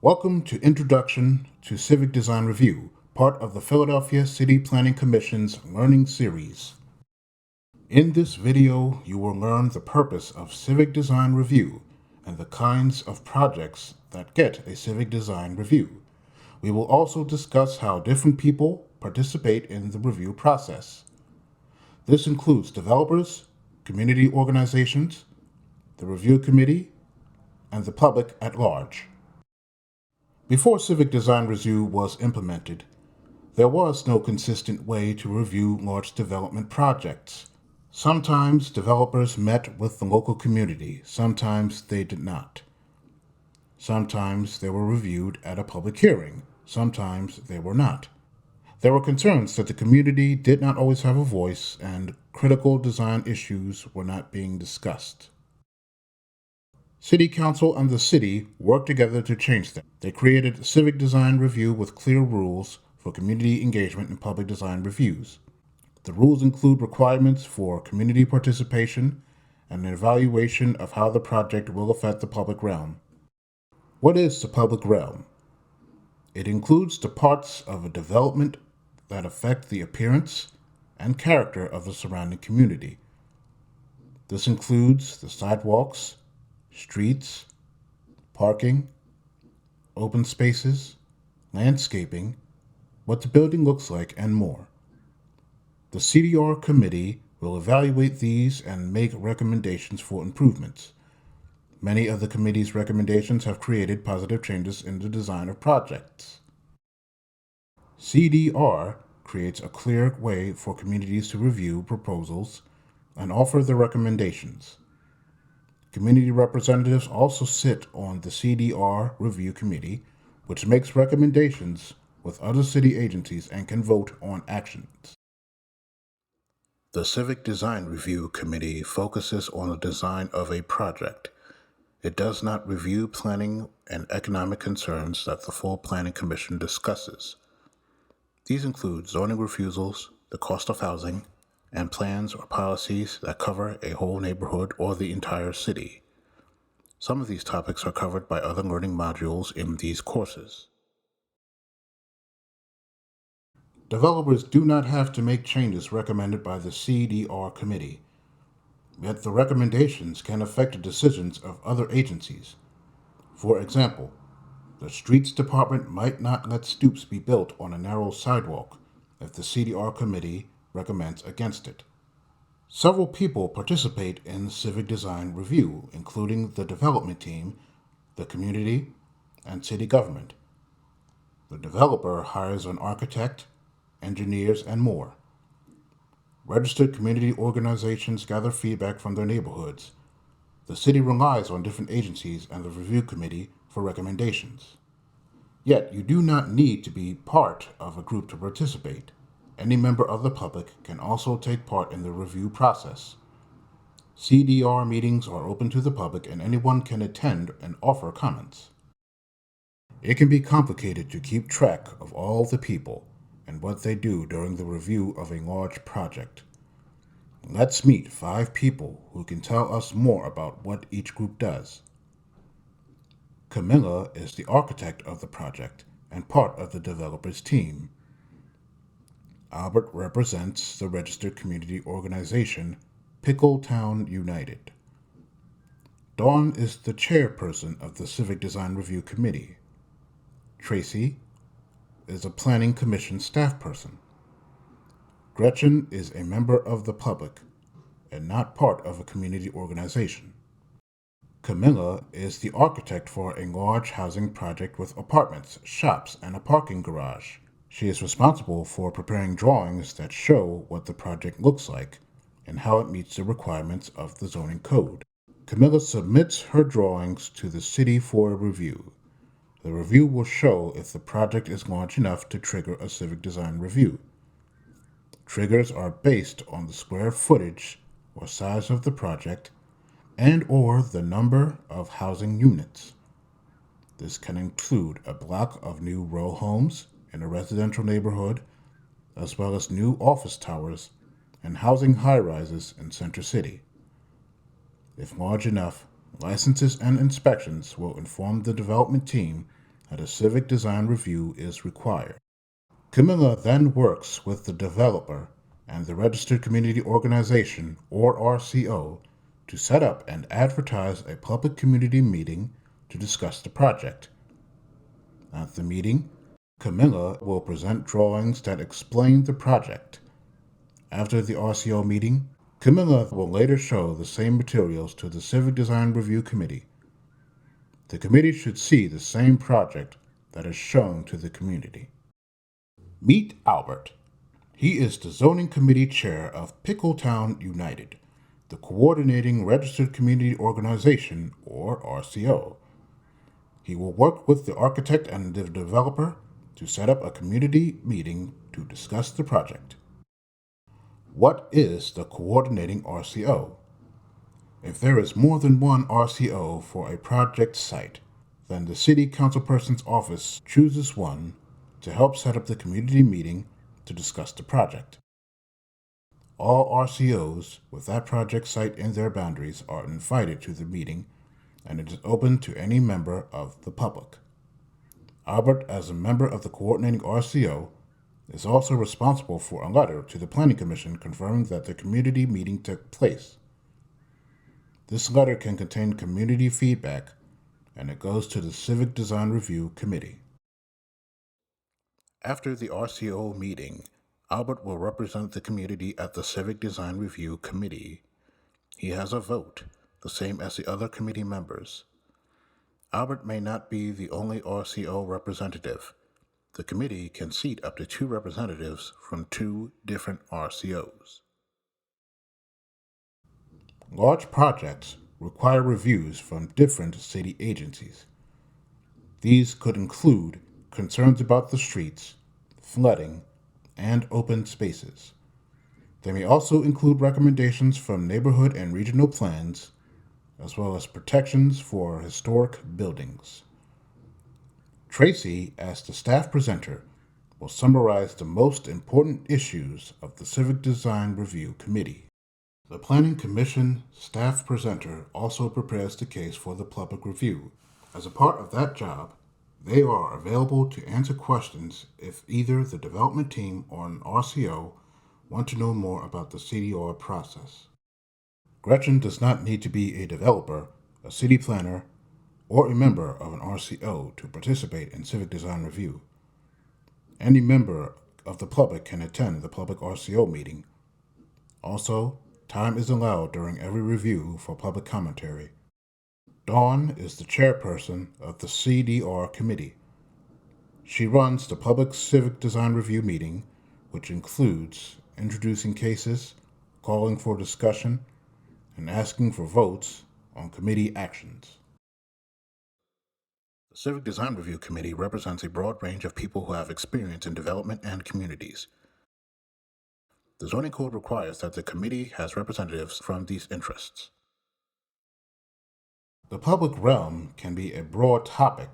Welcome to Introduction to Civic Design Review, part of the Philadelphia City Planning Commission's Learning Series. In this video, you will learn the purpose of Civic Design Review and the kinds of projects that get a Civic Design Review. We will also discuss how different people participate in the review process. This includes developers, community organizations, the review committee, and the public at large. Before Civic Design Review was implemented, there was no consistent way to review large development projects. Sometimes developers met with the local community, sometimes they did not. Sometimes they were reviewed at a public hearing, sometimes they were not. There were concerns that the community did not always have a voice and critical design issues were not being discussed. City Council and the city worked together to change them. They created Civic Design Review with clear rules for community engagement in public design reviews. The rules include requirements for community participation and an evaluation of how the project will affect the public realm. What is the public realm? It includes the parts of a development that affect the appearance and character of the surrounding community. This includes the sidewalks, streets, parking, open spaces, landscaping, what the building looks like, and more. The CDR committee will evaluate these and make recommendations for improvements. Many of the committee's recommendations have created positive changes in the design of projects. CDR creates a clear way for communities to review proposals and offer their recommendations. Community representatives also sit on the CDR Review Committee, which makes recommendations with other city agencies and can vote on actions. The Civic Design Review Committee focuses on the design of a project. It does not review planning and economic concerns that the full Planning Commission discusses. These include zoning refusals, the cost of housing, and plans or policies that cover a whole neighborhood or the entire city. Some of these topics are covered by other learning modules in these courses. Developers do not have to make changes recommended by the CDR committee, yet the recommendations can affect the decisions of other agencies. For example, the streets department might not let stoops be built on a narrow sidewalk if the CDR committee recommends against it. Several people participate in Civic Design Review, including the development team, the community, and city government. The developer hires an architect, engineers, and more. Registered community organizations gather feedback from their neighborhoods. The city relies on different agencies and the review committee for recommendations. Yet, you do not need to be part of a group to participate. Any member of the public can also take part in the review process. CDR meetings are open to the public and anyone can attend and offer comments. It can be complicated to keep track of all the people and what they do during the review of a large project. Let's meet 5 people who can tell us more about what each group does. Camilla is the architect of the project and part of the developer's team. Albert represents the registered community organization, Pickletown United. Dawn is the chairperson of the Civic Design Review Committee. Tracy is a Planning Commission staff person. Gretchen is a member of the public and not part of a community organization. Camilla is the architect for a large housing project with apartments, shops, and a parking garage. She is responsible for preparing drawings that show what the project looks like and how it meets the requirements of the zoning code. Camilla submits her drawings to the city for a review. The review will show if the project is large enough to trigger a civic design review. Triggers are based on the square footage or size of the project and or the number of housing units. This can include a block of new row homes in a residential neighborhood, as well as new office towers and housing high-rises in Center City. If large enough, licenses and inspections will inform the development team and a civic design review is required. Camilla then works with the developer and the Registered Community Organization, or RCO, to set up and advertise a public community meeting to discuss the project. At the meeting, Camilla will present drawings that explain the project. After the RCO meeting, Camilla will later show the same materials to the Civic Design Review Committee. The committee should see the same project that is shown to the community. Meet Albert. He is the Zoning Committee Chair of Pickletown United, the Coordinating Registered Community Organization, or RCO. He will work with the architect and the developer to set up a community meeting to discuss the project. What is the Coordinating RCO? If there is more than one RCO for a project site, then the City Councilperson's office chooses one to help set up the community meeting to discuss the project. All RCOs with that project site in their boundaries are invited to the meeting, and it is open to any member of the public. Albert, as a member of the coordinating RCO, is also responsible for a letter to the Planning Commission confirming that the community meeting took place. This letter can contain community feedback, and it goes to the Civic Design Review Committee. After the RCO meeting, Albert will represent the community at the Civic Design Review Committee. He has a vote, the same as the other committee members. Albert may not be the only RCO representative. The committee can seat up to 2 representatives from 2 different RCOs. Large projects require reviews from different city agencies. These could include concerns about the streets, flooding, and open spaces. They may also include recommendations from neighborhood and regional plans, as well as protections for historic buildings. Tracy, as the staff presenter, will summarize the most important issues of the Civic Design Review Committee. The Planning Commission staff presenter also prepares the case for the public review. As a part of that job, they are available to answer questions if either the development team or an RCO want to know more about the CDR process. Gretchen does not need to be a developer, a city planner, or a member of an RCO to participate in Civic Design Review. Any member of the public can attend the public RCO meeting. Also, time is allowed during every review for public commentary. Dawn is the chairperson of the CDR committee. She runs the public Civic Design Review meeting, which includes introducing cases, calling for discussion, and asking for votes on committee actions. The Civic Design Review Committee represents a broad range of people who have experience in development and communities. The zoning code requires that the committee has representatives from these interests. The public realm can be a broad topic,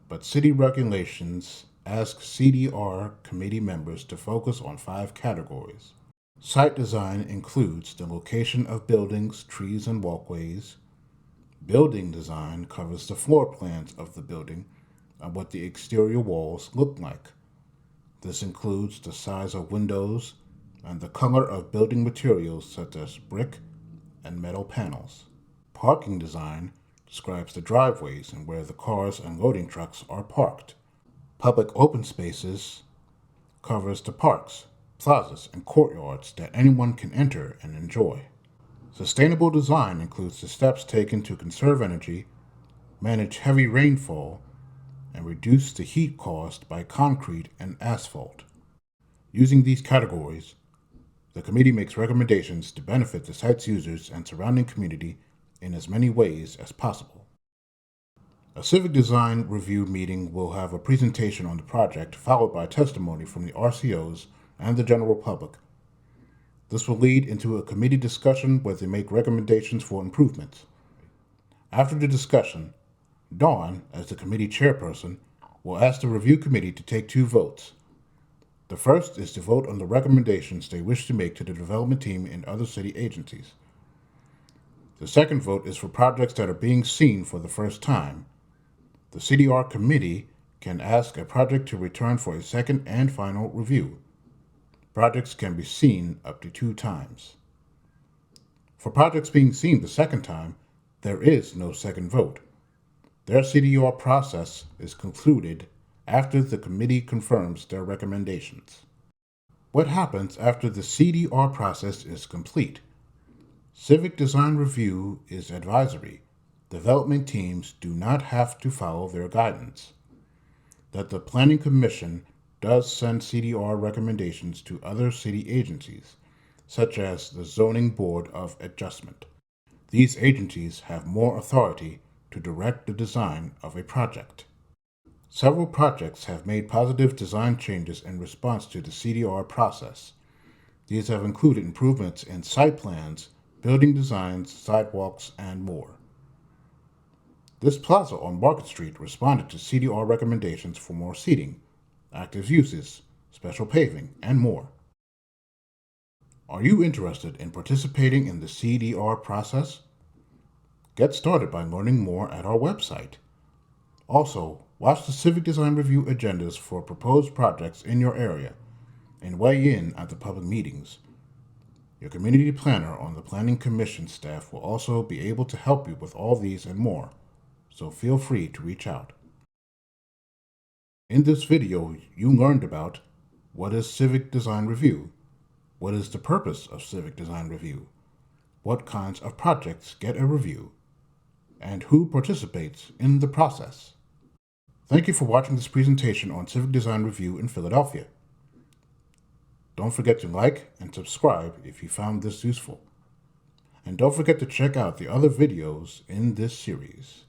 but city regulations ask CDR committee members to focus on 5 categories. Site design includes the location of buildings, trees, and walkways. Building design covers the floor plans of the building and what the exterior walls look like. This includes the size of windows and the color of building materials such as brick and metal panels. Parking design describes the driveways and where the cars and loading trucks are parked. Public open spaces covers the parks, plazas, and courtyards that anyone can enter and enjoy. Sustainable design includes the steps taken to conserve energy, manage heavy rainfall, and reduce the heat caused by concrete and asphalt. Using these categories, the committee makes recommendations to benefit the site's users and surrounding community in as many ways as possible. A Civic Design Review meeting will have a presentation on the project, followed by testimony from the RCOs and the general public. This will lead into a committee discussion where they make recommendations for improvements. After the discussion, Dawn, as the committee chairperson, will ask the review committee to take 2 votes. The first is to vote on the recommendations they wish to make to the development team and other city agencies. The second vote is for projects that are being seen for the first time. The CDR committee can ask a project to return for a second and final review. Projects can be seen up to 2 times. For projects being seen the second time, there is no second vote. Their CDR process is concluded after the committee confirms their recommendations. What happens after the CDR process is complete? Civic Design Review is advisory. Development teams do not have to follow their guidance. That the Planning Commission does send CDR recommendations to other city agencies, such as the Zoning Board of Adjustment. These agencies have more authority to direct the design of a project. Several projects have made positive design changes in response to the CDR process. These have included improvements in site plans, building designs, sidewalks, and more. This plaza on Market Street responded to CDR recommendations for more seating, active uses, special paving, and more. Are you interested in participating in the CDR process? Get started by learning more at our website. Also, watch the Civic Design Review agendas for proposed projects in your area and weigh in at the public meetings. Your community planner on the Planning Commission staff will also be able to help you with all these and more, so feel free to reach out. In this video, you learned about what is Civic Design Review, what is the purpose of Civic Design Review, what kinds of projects get a review, and who participates in the process. Thank you for watching this presentation on Civic Design Review in Philadelphia. Don't forget to like and subscribe if you found this useful. And don't forget to check out the other videos in this series.